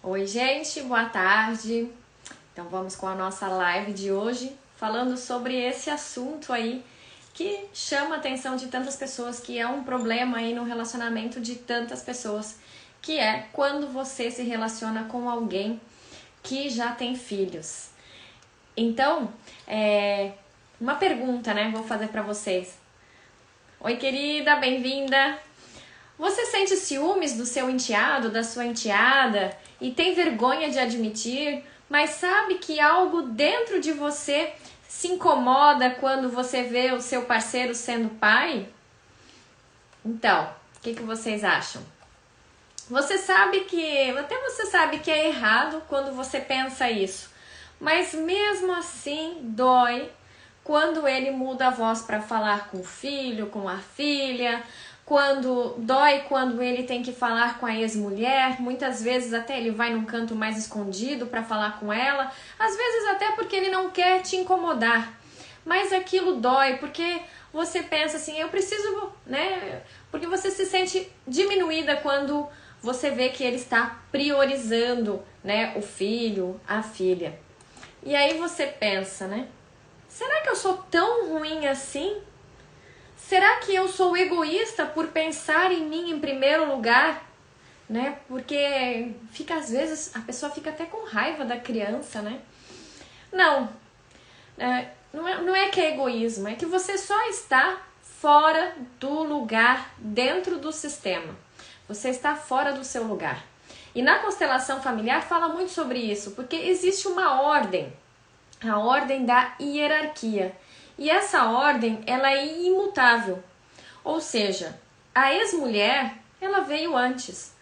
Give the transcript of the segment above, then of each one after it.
Oi, gente, boa tarde. Então vamos com a nossa live de hoje, falando sobre esse assunto aí que chama a atenção de tantas pessoas, que é um problema aí no relacionamento de tantas pessoas, que é quando você se relaciona com alguém que já tem filhos. Então, uma pergunta, né, vou fazer pra vocês. Oi, querida, bem-vinda. Você sente ciúmes do seu enteado, da sua enteada e tem vergonha de admitir, mas sabe que algo dentro de você se incomoda quando você vê o seu parceiro sendo pai? Então, o que vocês acham? Você sabe que é errado quando você pensa isso, mas mesmo assim dói quando ele muda a voz para falar com o filho, com a filha, quando ele tem que falar com a ex-mulher, muitas vezes até ele vai num canto mais escondido para falar com ela, às vezes até porque ele não quer te incomodar, mas aquilo dói, porque você pensa assim, eu preciso, né, porque você se sente diminuída quando você vê que ele está priorizando, né, o filho, a filha. E aí você pensa, né, será que eu sou tão ruim assim? Será que eu sou egoísta por pensar em mim em primeiro lugar? Né? Porque às vezes a pessoa fica até com raiva da criança, né? Não, não é que é egoísmo, é que você só está fora do lugar dentro do sistema. Você está fora do seu lugar. E na constelação familiar fala muito sobre isso, porque existe uma ordem, a ordem da hierarquia. E essa ordem, ela é imutável. Ou seja, a ex-mulher, ela veio antes.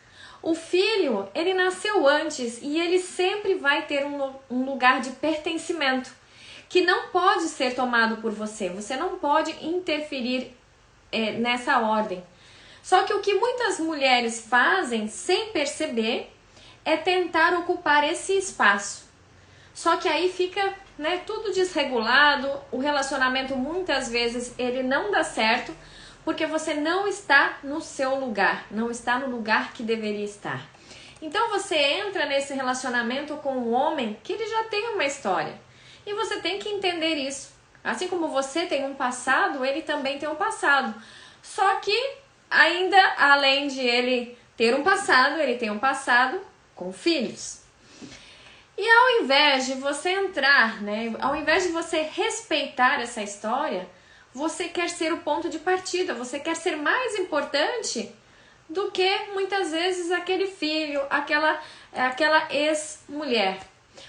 O filho, ele nasceu antes e ele sempre vai ter um lugar de pertencimento que não pode ser tomado por você. Você não pode interferir nessa ordem. Só que o que muitas mulheres fazem sem perceber é tentar ocupar esse espaço. Só que aí fica, né, tudo desregulado, o relacionamento muitas vezes ele não dá certo porque você não está no seu lugar, não está no lugar que deveria estar. Então você entra nesse relacionamento com um homem que ele já tem uma história e você tem que entender isso. Assim como você tem um passado, ele também tem um passado. Só que ainda além de ele ter um passado, ele tem um passado com filhos. E ao invés de você entrar, né, ao invés de você respeitar essa história, você quer ser o ponto de partida, você quer ser mais importante do que muitas vezes aquele filho, aquela ex-mulher.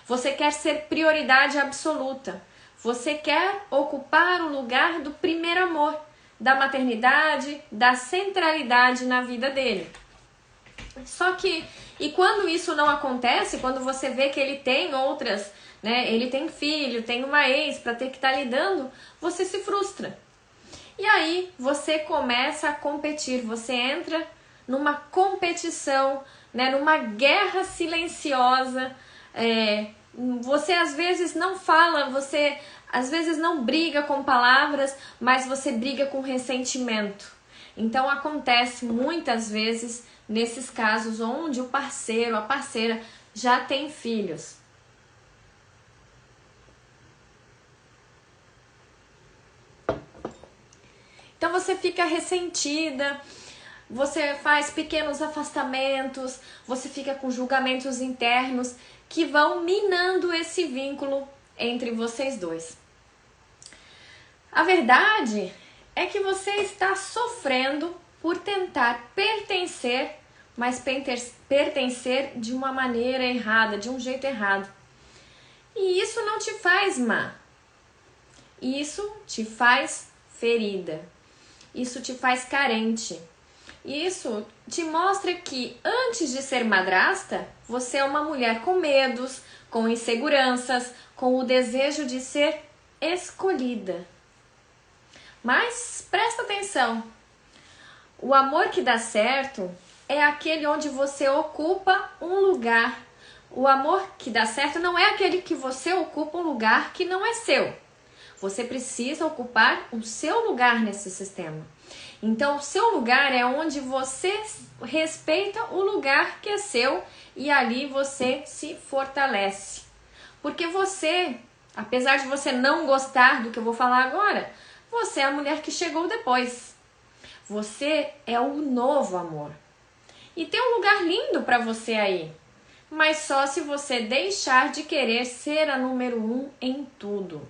Você quer ser prioridade absoluta. Você quer ocupar o lugar do primeiro amor, da maternidade, da centralidade na vida dele. Só que, e quando isso não acontece, quando você vê que ele tem outras, né, ele tem filho, tem uma ex para ter que estar lidando, você se frustra. E aí você começa a competir, você entra numa competição, né, numa guerra silenciosa, você às vezes não fala, você às vezes não briga com palavras, mas você briga com ressentimento. Então acontece muitas vezes nesses casos onde o parceiro, a parceira já tem filhos. Então você fica ressentida, você faz pequenos afastamentos, você fica com julgamentos internos que vão minando esse vínculo entre vocês dois. A verdade é que você está sofrendo por tentar pertencer, mas pertencer de uma maneira errada, de um jeito errado. E isso não te faz má. Isso te faz ferida. Isso te faz carente. Isso te mostra que antes de ser madrasta, você é uma mulher com medos, com inseguranças, com o desejo de ser escolhida. Mas presta atenção. O amor que dá certo é aquele onde você ocupa um lugar. O amor que dá certo não é aquele que você ocupa um lugar que não é seu. Você precisa ocupar o seu lugar nesse sistema. Então, o seu lugar é onde você respeita o lugar que é seu e ali você se fortalece. Porque você, apesar de você não gostar do que eu vou falar agora, você é a mulher que chegou depois. Você é o novo amor. E tem um lugar lindo para você aí, mas só se você deixar de querer ser a número 1 em tudo.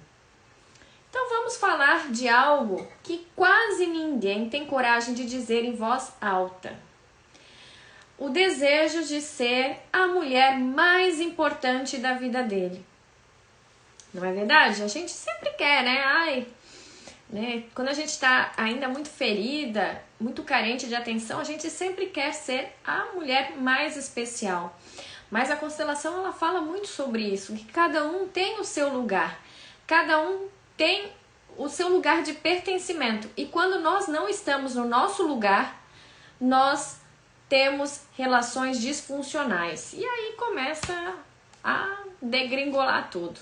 Então vamos falar de algo que quase ninguém tem coragem de dizer em voz alta. O desejo de ser a mulher mais importante da vida dele. Não é verdade? A gente sempre quer, né? Quando a gente está ainda muito ferida, muito carente de atenção, a gente sempre quer ser a mulher mais especial. Mas a constelação, ela fala muito sobre isso, que cada um tem o seu lugar. Cada um tem o seu lugar de pertencimento. E quando nós não estamos no nosso lugar, nós temos relações disfuncionais. E aí começa a degringolar tudo.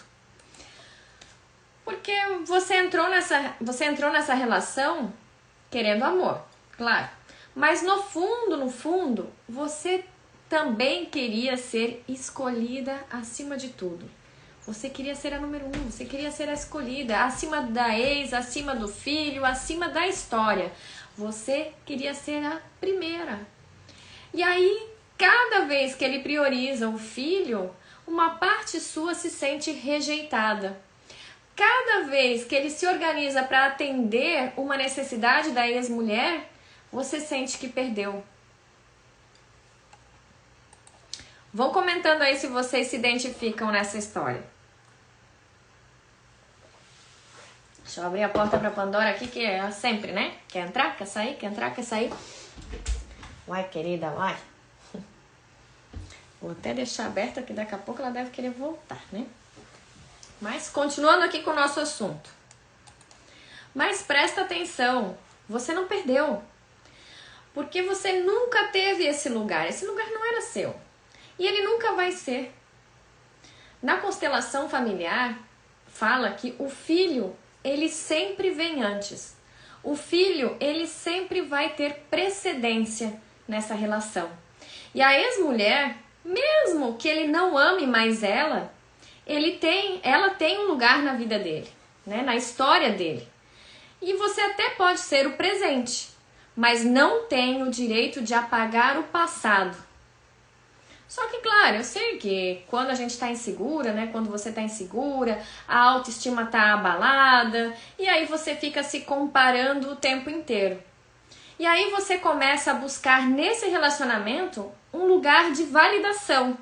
Porque você entrou nessa relação querendo amor, claro. Mas no fundo, você também queria ser escolhida acima de tudo. Você queria ser a número 1, você queria ser a escolhida, acima da ex, acima do filho, acima da história. Você queria ser a primeira. E aí, cada vez que ele prioriza o filho, uma parte sua se sente rejeitada. Cada vez que ele se organiza para atender uma necessidade da ex-mulher, você sente que perdeu. Vão comentando aí se vocês se identificam nessa história. Deixa eu abrir a porta pra Pandora aqui, que é sempre, né? Quer entrar? Quer sair? Quer entrar? Quer sair? Vai, querida, vai. Vou até deixar aberta, que daqui a pouco ela deve querer voltar, né? Mas continuando aqui com o nosso assunto. Mas presta atenção, você não perdeu. Porque você nunca teve esse lugar. Esse lugar não era seu. E ele nunca vai ser. Na constelação familiar, fala que o filho, ele sempre vem antes. O filho, ele sempre vai ter precedência nessa relação. E a ex-mulher, mesmo que ele não ame mais ela tem um lugar na vida dele, né? Na história dele. E você até pode ser o presente, mas não tem o direito de apagar o passado. Só que, claro, eu sei que quando a gente está insegura, né? Quando você está insegura, a autoestima está abalada, e aí você fica se comparando o tempo inteiro. E aí você começa a buscar nesse relacionamento um lugar de validação.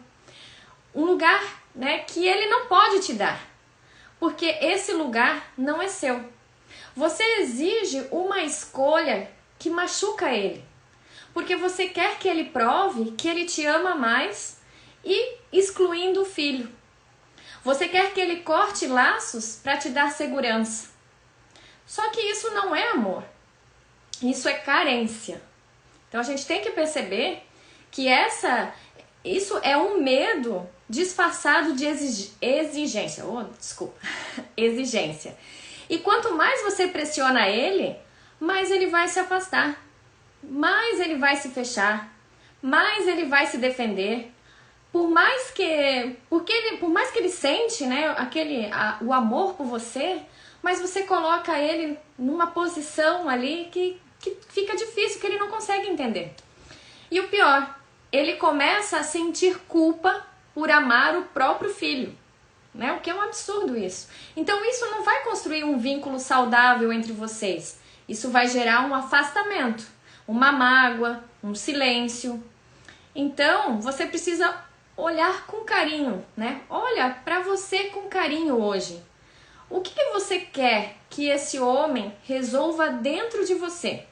Um lugar, né, que ele não pode te dar. Porque esse lugar não é seu. Você exige uma escolha que machuca ele. Porque você quer que ele prove que ele te ama mais e excluindo o filho. Você quer que ele corte laços para te dar segurança. Só que isso não é amor. Isso é carência. Então a gente tem que perceber que isso é um medo disfarçado de exigência. Exigência. E quanto mais você pressiona ele, mais ele vai se afastar. Mais ele vai se fechar, mais ele vai se defender. Por mais que ele sente, né, o amor por você, mas você coloca ele numa posição ali que fica difícil, que ele não consegue entender. E o pior, ele começa a sentir culpa por amar o próprio filho, né? O que é um absurdo isso. Então isso não vai construir um vínculo saudável entre vocês. Isso vai gerar um afastamento, uma mágoa, um silêncio. Então, você precisa olhar com carinho, né? Olha para você com carinho hoje. O que você quer que esse homem resolva dentro de você?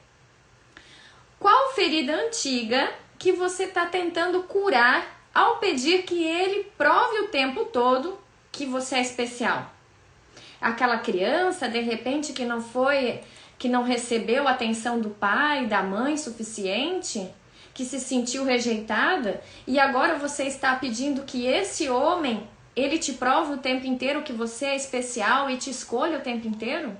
Qual ferida antiga que você está tentando curar ao pedir que ele prove o tempo todo que você é especial? Aquela criança, de repente, que não recebeu a atenção do pai, da mãe suficiente, que se sentiu rejeitada, e agora você está pedindo que esse homem, ele te prove o tempo inteiro que você é especial e te escolha o tempo inteiro?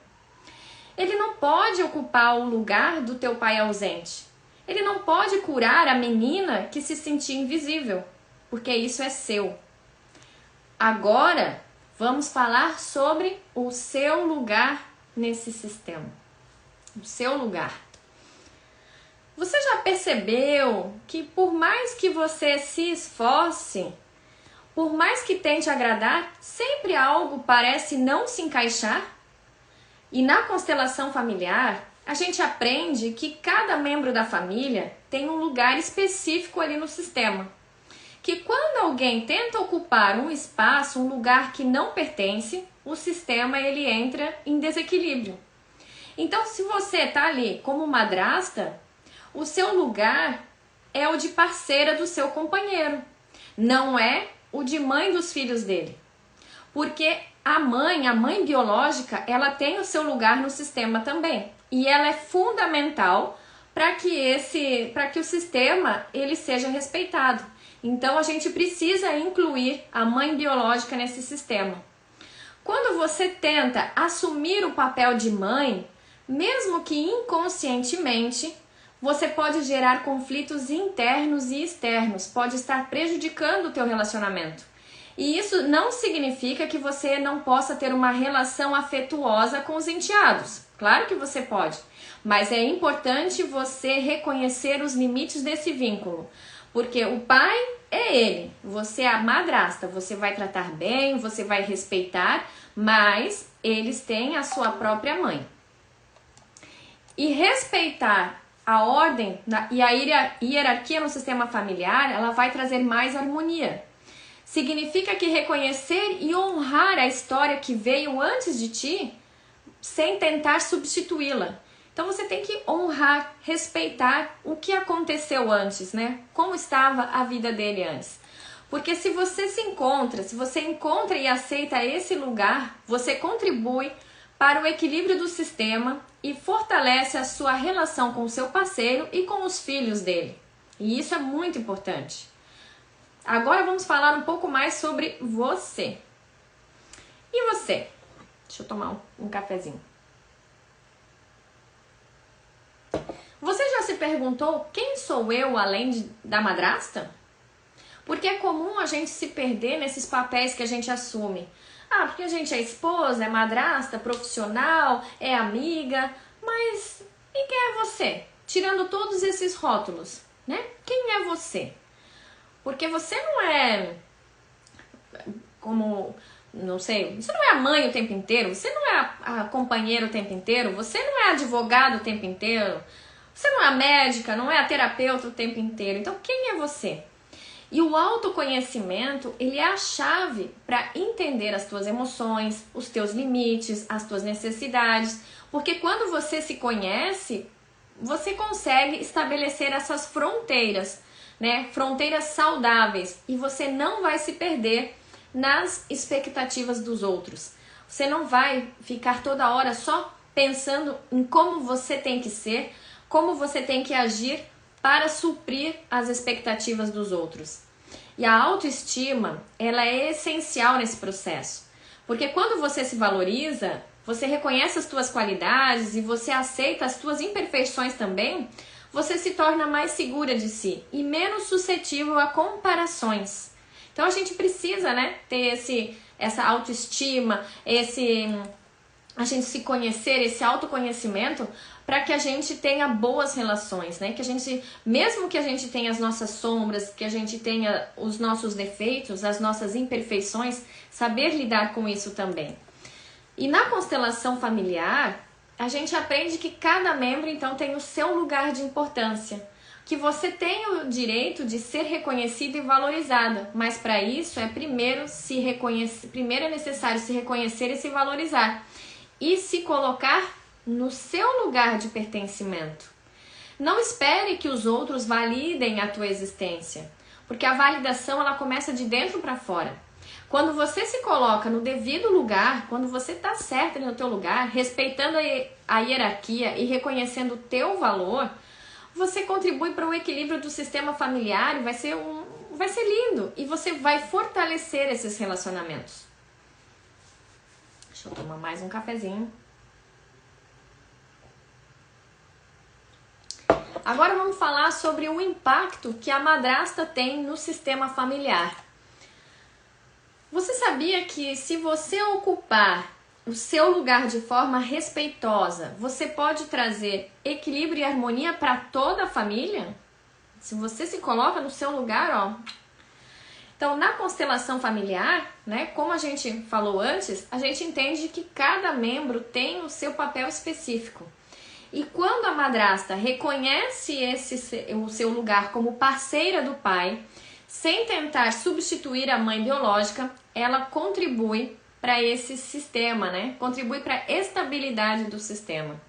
Ele não pode ocupar o lugar do teu pai ausente. Ele não pode curar a menina que se sentia invisível. porque isso é seu. Agora, vamos falar sobre o seu lugar nesse sistema. O seu lugar. Você já percebeu que por mais que você se esforce, por mais que tente agradar, sempre algo parece não se encaixar? E na constelação familiar, a gente aprende que cada membro da família tem um lugar específico ali no sistema. Que quando alguém tenta ocupar um espaço, um lugar que não pertence, o sistema ele entra em desequilíbrio. Então, se você está ali como madrasta, o seu lugar é o de parceira do seu companheiro, não é o de mãe dos filhos dele. Porque a mãe biológica, ela tem o seu lugar no sistema também. E ela é fundamental para que o sistema ele seja respeitado. Então a gente precisa incluir a mãe biológica nesse sistema. Quando você tenta assumir o papel de mãe, mesmo que inconscientemente, você pode gerar conflitos internos e externos, pode estar prejudicando o teu relacionamento. E isso não significa que você não possa ter uma relação afetuosa com os enteados. Claro que você pode, mas é importante você reconhecer os limites desse vínculo. Porque o pai é ele, você é a madrasta, você vai tratar bem, você vai respeitar, mas eles têm a sua própria mãe. E respeitar a ordem e a hierarquia no sistema familiar, ela vai trazer mais harmonia. Significa que reconhecer e honrar a história que veio antes de ti, sem tentar substituí-la. Então você tem que honrar, respeitar o que aconteceu antes, né? Como estava a vida dele antes. Porque se você encontra e aceita esse lugar, você contribui para o equilíbrio do sistema e fortalece a sua relação com o seu parceiro e com os filhos dele. E isso é muito importante. Agora vamos falar um pouco mais sobre você. E você? Deixa eu tomar um cafezinho. Você já se perguntou quem sou eu além da madrasta? Porque é comum a gente se perder nesses papéis que a gente assume. Ah, porque a gente é esposa, é madrasta, profissional, é amiga, mas e quem é você? Tirando todos esses rótulos, né? Quem é você? Porque você não é como, não sei, você não é a mãe o tempo inteiro, você não é a companheira o tempo inteiro, você não é advogado o tempo inteiro, você não é a médica, não é a terapeuta o tempo inteiro. Então, quem é você? E o autoconhecimento, ele é a chave para entender as tuas emoções, os teus limites, as tuas necessidades. Porque quando você se conhece, você consegue estabelecer essas fronteiras, né? Fronteiras saudáveis. E você não vai se perder nas expectativas dos outros. Você não vai ficar toda hora só pensando em como você tem que ser, como você tem que agir para suprir as expectativas dos outros. E a autoestima, ela é essencial nesse processo. Porque quando você se valoriza, você reconhece as tuas qualidades e você aceita as tuas imperfeições também, você se torna mais segura de si e menos suscetível a comparações. Então a gente precisa, né, ter essa autoestima, a gente se conhecer, esse autoconhecimento, para que a gente tenha boas relações, né? Que a gente, mesmo que a gente tenha as nossas sombras, que a gente tenha os nossos defeitos, as nossas imperfeições, saber lidar com isso também. E na constelação familiar, a gente aprende que cada membro, então, tem o seu lugar de importância. Que você tem o direito de ser reconhecida e valorizada, mas para isso primeiro é necessário se reconhecer e se valorizar. E se colocar no seu lugar de pertencimento. Não espere que os outros validem a tua existência, porque a validação ela começa de dentro para fora. Quando você se coloca no devido lugar, quando você está certo no teu lugar, respeitando a hierarquia e reconhecendo o teu valor, você contribui para o equilíbrio do sistema familiar e vai ser lindo. E você vai fortalecer esses relacionamentos. Deixa eu tomar mais um cafezinho. Agora vamos falar sobre o impacto que a madrasta tem no sistema familiar. Você sabia que se você ocupar o seu lugar de forma respeitosa, você pode trazer equilíbrio e harmonia para toda a família? Se você se coloca no seu lugar, ó. Então, na constelação familiar, né, como a gente falou antes, a gente entende que cada membro tem o seu papel específico. E quando a madrasta reconhece o seu lugar como parceira do pai, sem tentar substituir a mãe biológica, ela contribui para esse sistema, né? Contribui para a estabilidade do sistema.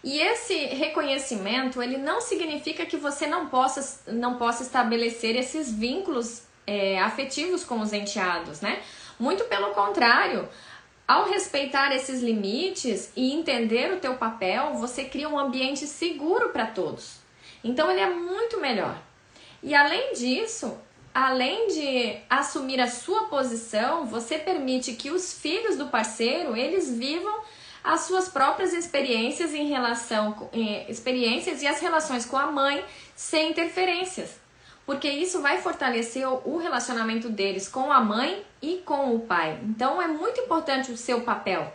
E esse reconhecimento, ele não significa que você não possa estabelecer esses vínculos afetivos com os enteados, né? Muito pelo contrário, ao respeitar esses limites e entender o teu papel, você cria um ambiente seguro para todos. Então ele é muito melhor. E além disso, além de assumir a sua posição, você permite que os filhos do parceiro, eles vivam as suas próprias experiências experiências e as relações com a mãe sem interferências. Porque isso vai fortalecer o relacionamento deles com a mãe e com o pai. Então é muito importante o seu papel,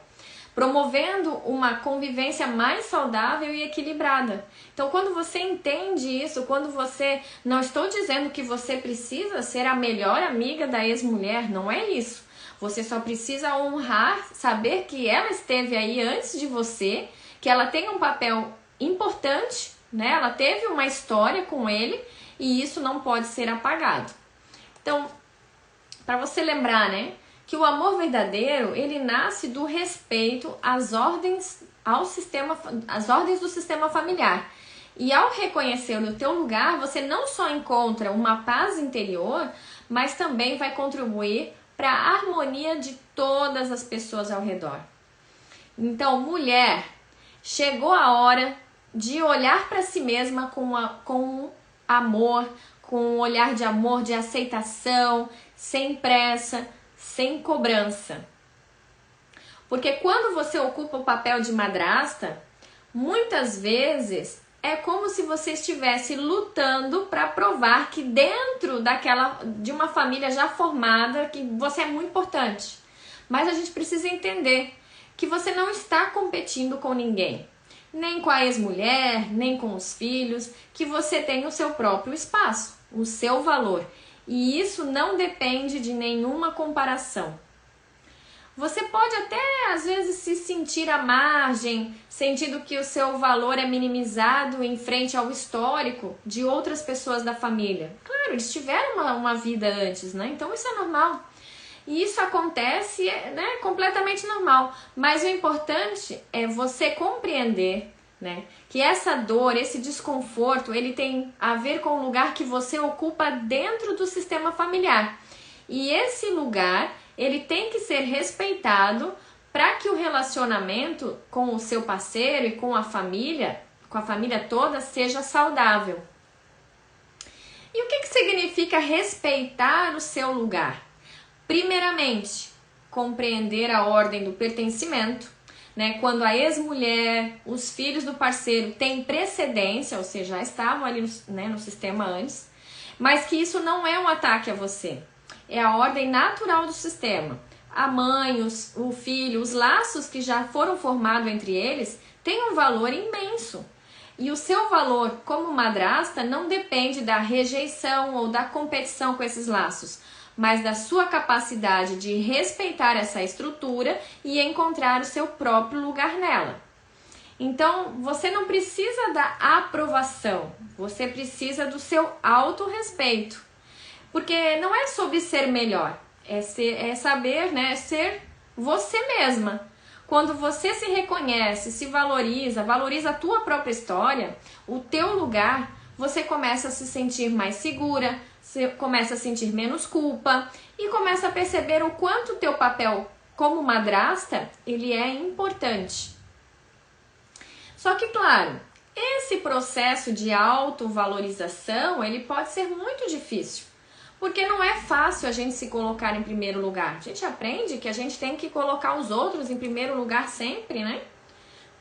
promovendo uma convivência mais saudável e equilibrada. Então quando você entende isso, quando você... Não estou dizendo que você precisa ser a melhor amiga da ex-mulher, não é isso. Você só precisa honrar, saber que ela esteve aí antes de você, que ela tem um papel importante, né? Ela teve uma história com ele e isso não pode ser apagado. Então, para você lembrar, né, que o amor verdadeiro, ele nasce do respeito às ordens do sistema familiar. E ao reconhecer o teu lugar, você não só encontra uma paz interior, mas também vai contribuir para a harmonia de todas as pessoas ao redor. Então, mulher, chegou a hora de olhar para si mesma com amor, com um olhar de amor, de aceitação, sem pressa, sem cobrança. Porque quando você ocupa o papel de madrasta, muitas vezes é como se você estivesse lutando para provar que dentro de uma família já formada, que você é muito importante. Mas a gente precisa entender que você não está competindo com ninguém, nem com a ex-mulher, nem com os filhos, que você tem o seu próprio espaço, o seu valor. E isso não depende de nenhuma comparação. Você pode até, às vezes, se sentir à margem, sentindo que o seu valor é minimizado em frente ao histórico de outras pessoas da família. Claro, eles tiveram uma vida antes, né? Então isso é normal. E isso acontece, né? Completamente normal. Mas o importante é você compreender, né, que essa dor, esse desconforto, ele tem a ver com o lugar que você ocupa dentro do sistema familiar. E esse lugar, ele tem que ser respeitado para que o relacionamento com o seu parceiro e com a família toda, seja saudável. E o que significa respeitar o seu lugar? Primeiramente, compreender a ordem do pertencimento, né? Quando a ex-mulher, os filhos do parceiro têm precedência, ou seja, já estavam ali no sistema antes, mas que isso não é um ataque a você. É a ordem natural do sistema. A mãe, o filho, os laços que já foram formados entre eles têm um valor imenso. E o seu valor como madrasta não depende da rejeição ou da competição com esses laços, mas da sua capacidade de respeitar essa estrutura e encontrar o seu próprio lugar nela. Então, você não precisa da aprovação, você precisa do seu autorrespeito. Porque não é sobre ser melhor, é saber, né, ser você mesma. Quando você se reconhece, se valoriza a tua própria história, o teu lugar, você começa a se sentir mais segura, você começa a sentir menos culpa e começa a perceber o quanto o teu papel como madrasta, ele é importante. Só que, claro, esse processo de autovalorização, ele pode ser muito difícil. Porque não é fácil a gente se colocar em primeiro lugar. A gente aprende que a gente tem que colocar os outros em primeiro lugar sempre, né?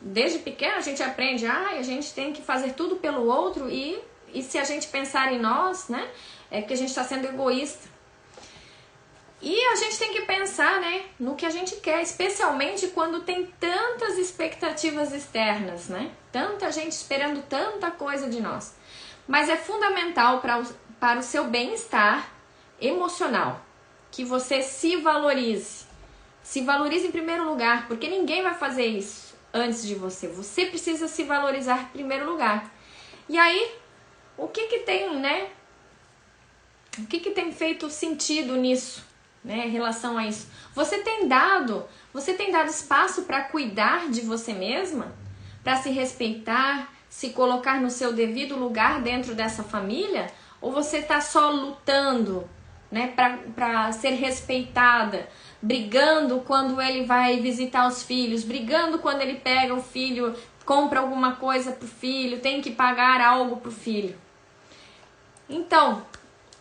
Desde pequeno a gente aprende, a gente tem que fazer tudo pelo outro e se a gente pensar em nós, né, é porque a gente está sendo egoísta. E a gente tem que pensar, né, no que a gente quer, especialmente quando tem tantas expectativas externas, né? Tanta gente esperando tanta coisa de nós. Mas é fundamental para o seu bem-estar emocional que você se valorize. Se valorize em primeiro lugar, porque ninguém vai fazer isso antes de você. Você precisa se valorizar em primeiro lugar. E aí, o que tem, né? O que tem feito sentido nisso? Né, em relação a isso, você tem dado espaço para cuidar de você mesma, para se respeitar, se colocar no seu devido lugar dentro dessa família, ou você está só lutando, né, para ser respeitada, brigando quando ele vai visitar os filhos, brigando quando ele pega o filho, compra alguma coisa pro filho, tem que pagar algo pro filho. Então,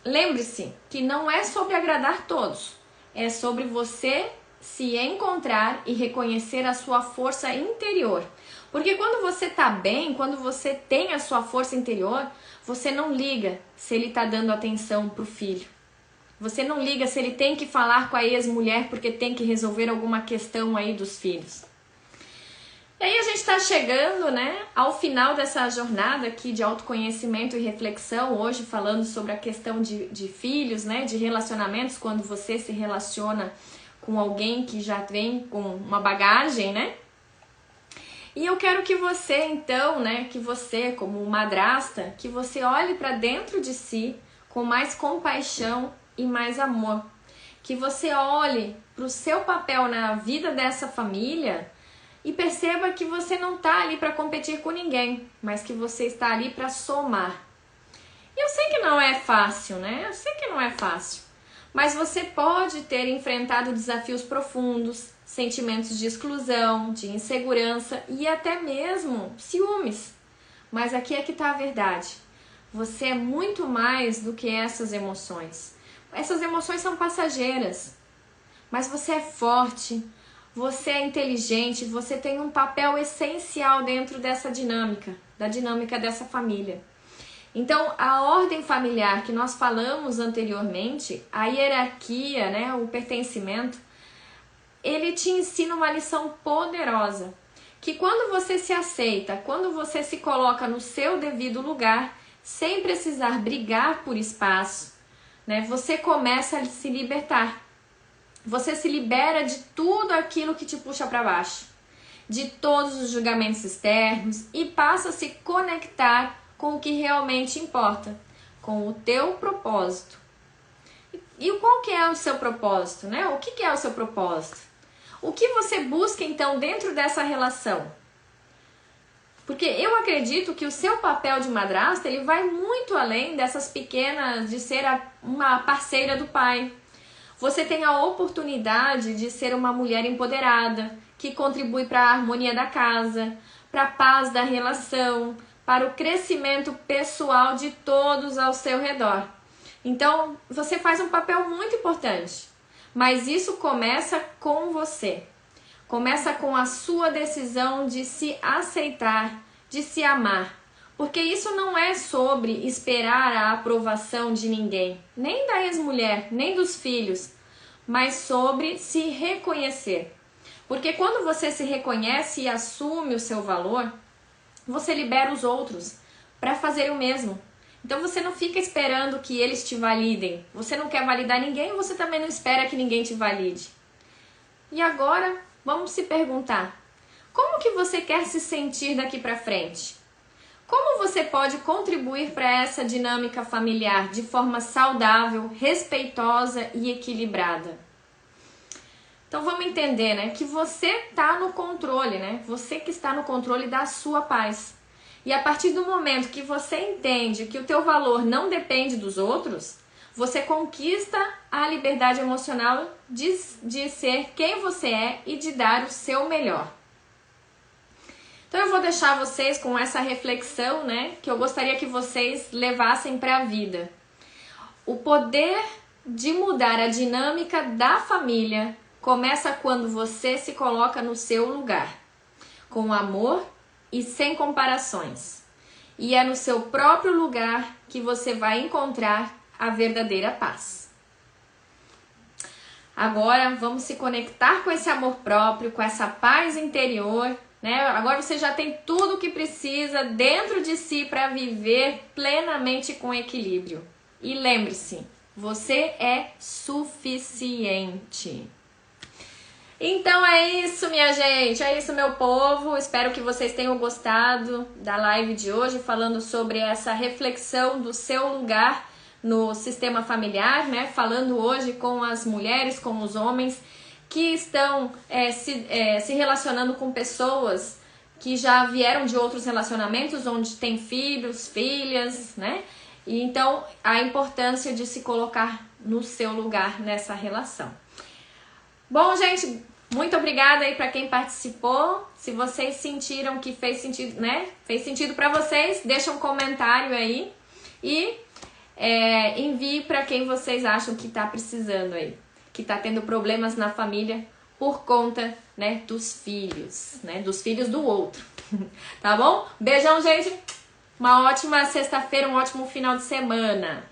lembre-se que não é sobre agradar todos, é sobre você se encontrar e reconhecer a sua força interior. Porque quando você tá bem, quando você tem a sua força interior, você não liga se ele tá dando atenção pro filho. Você não liga se ele tem que falar com a ex-mulher porque tem que resolver alguma questão aí dos filhos. E aí a gente está chegando, né, ao final dessa jornada aqui de autoconhecimento e reflexão, hoje falando sobre a questão de filhos, né, de relacionamentos, quando você se relaciona com alguém que já vem com uma bagagem, né? E eu quero que você, então, né, que você, como madrasta, que você olhe para dentro de si com mais compaixão e mais amor. Que você olhe para o seu papel na vida dessa família e perceba que você não está ali para competir com ninguém, mas que você está ali para somar. E eu sei que não é fácil, né? Eu sei que não é fácil. Mas você pode ter enfrentado desafios profundos, sentimentos de exclusão, de insegurança e até mesmo ciúmes. Mas aqui é que está a verdade. Você é muito mais do que essas emoções. Essas emoções são passageiras. Mas você é forte. Você é inteligente, você tem um papel essencial dentro dessa dinâmica, da dinâmica dessa família. Então, a ordem familiar que nós falamos anteriormente, a hierarquia, né, o pertencimento, ele te ensina uma lição poderosa, que quando você se aceita, quando você se coloca no seu devido lugar, sem precisar brigar por espaço, né, você começa a se libertar. Você se libera de tudo aquilo que te puxa para baixo, de todos os julgamentos externos e passa a se conectar com o que realmente importa, com o teu propósito. E qual que é o seu propósito, né? O que é o seu propósito? O que você busca então dentro dessa relação? Porque eu acredito que o seu papel de madrasta, ele vai muito além dessas pequenas, de ser uma parceira do pai. Você tem a oportunidade de ser uma mulher empoderada, que contribui para a harmonia da casa, para a paz da relação, para o crescimento pessoal de todos ao seu redor. Então, você faz um papel muito importante, mas isso começa com você. Começa com a sua decisão de se aceitar, de se amar. Porque isso não é sobre esperar a aprovação de ninguém, nem da ex-mulher, nem dos filhos, mas sobre se reconhecer. Porque quando você se reconhece e assume o seu valor, você libera os outros para fazer o mesmo. Então você não fica esperando que eles te validem. Você não quer validar ninguém, você também não espera que ninguém te valide. E agora, vamos se perguntar, como que você quer se sentir daqui para frente? Como você pode contribuir para essa dinâmica familiar de forma saudável, respeitosa e equilibrada? Então vamos entender, né, que você está no controle, né? Você que está no controle da sua paz. E a partir do momento que você entende que o teu valor não depende dos outros, você conquista a liberdade emocional de ser quem você é e de dar o seu melhor. Então eu vou deixar vocês com essa reflexão, né, que eu gostaria que vocês levassem para a vida. O poder de mudar a dinâmica da família começa quando você se coloca no seu lugar. com amor e sem comparações. E é no seu próprio lugar que você vai encontrar a verdadeira paz. Agora vamos se conectar com esse amor próprio, com essa paz interior, né? Agora você já tem tudo o que precisa dentro de si para viver plenamente com equilíbrio. E lembre-se, você é suficiente. Então é isso, minha gente, é isso, meu povo. Espero que vocês tenham gostado da live de hoje, falando sobre essa reflexão do seu lugar no sistema familiar, né? Falando hoje com as mulheres, com os homens que estão se relacionando com pessoas que já vieram de outros relacionamentos, onde tem filhos, filhas, né? E então a importância de se colocar no seu lugar nessa relação. Bom, gente, muito obrigada aí para quem participou. Se vocês sentiram que fez sentido, né? Fez sentido para vocês, deixa um comentário aí e envie para quem vocês acham que está precisando aí, que está tendo problemas na família por conta, né, dos filhos, né, dos filhos do outro. Tá bom? Beijão, gente. Uma ótima sexta-feira, um ótimo final de semana.